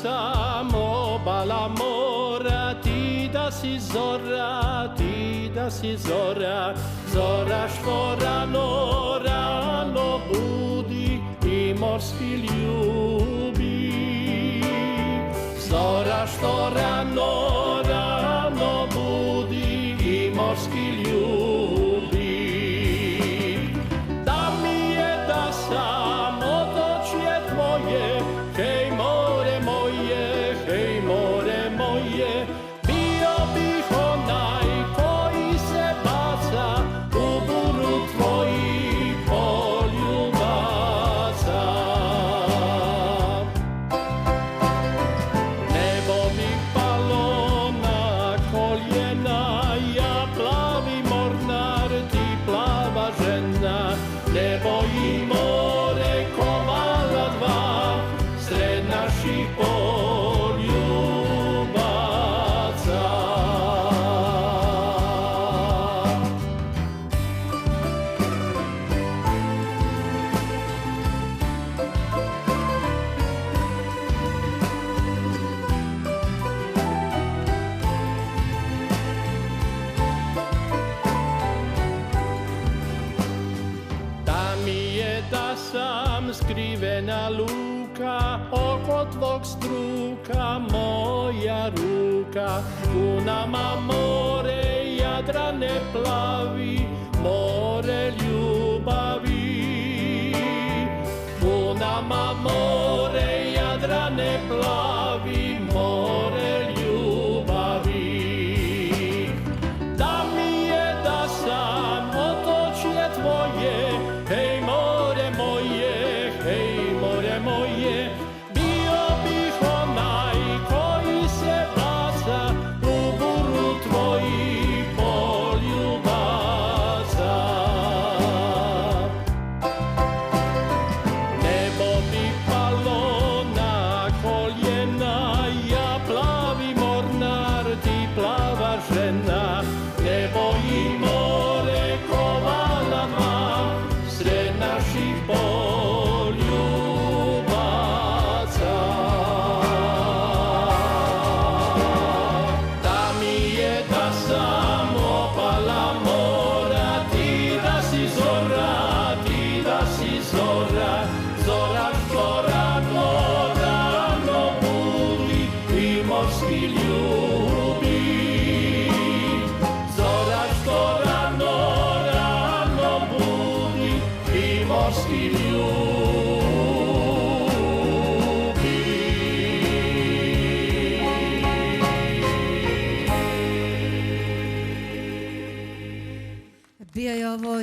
sam obala mora, ti da si zora, ti da si zora, zora što rano, rano budi i morski ljubi. Zora što rano, rano budi i morski ljubi. Da mi je da sam otočje tvoje, hej more moje, hej more moje, bio bih onaj koji se baca u buru tvojih poljubaca. Nebo mi palo na koljena, ja plavi mornar, ti plava žena. Nebo i more kovala dva, sred naših poljubaca. Da sam skrivena luka, oko tvog struka, moja ruka. Tu nama more Jadrane plavi, more ljubavi. Tu nama more Jadrane plavi, more ljubavi. Da mi je da sam otočje tvoje, hej more moje, hej more moje, bio bih onaj koji se baca u buru tvojih poljubaca. Nebo mi palo na koljena, ja plavi mornar, ti plava žena. Nebo i more kovala dva, sred naših poljubaca. Da mi je da sam opala mora, ti da si zora, ti da si zora, zora što rano, rano budi i morski ljubi. Zora što rano, rano budi i morski ljubi. Bio je ovo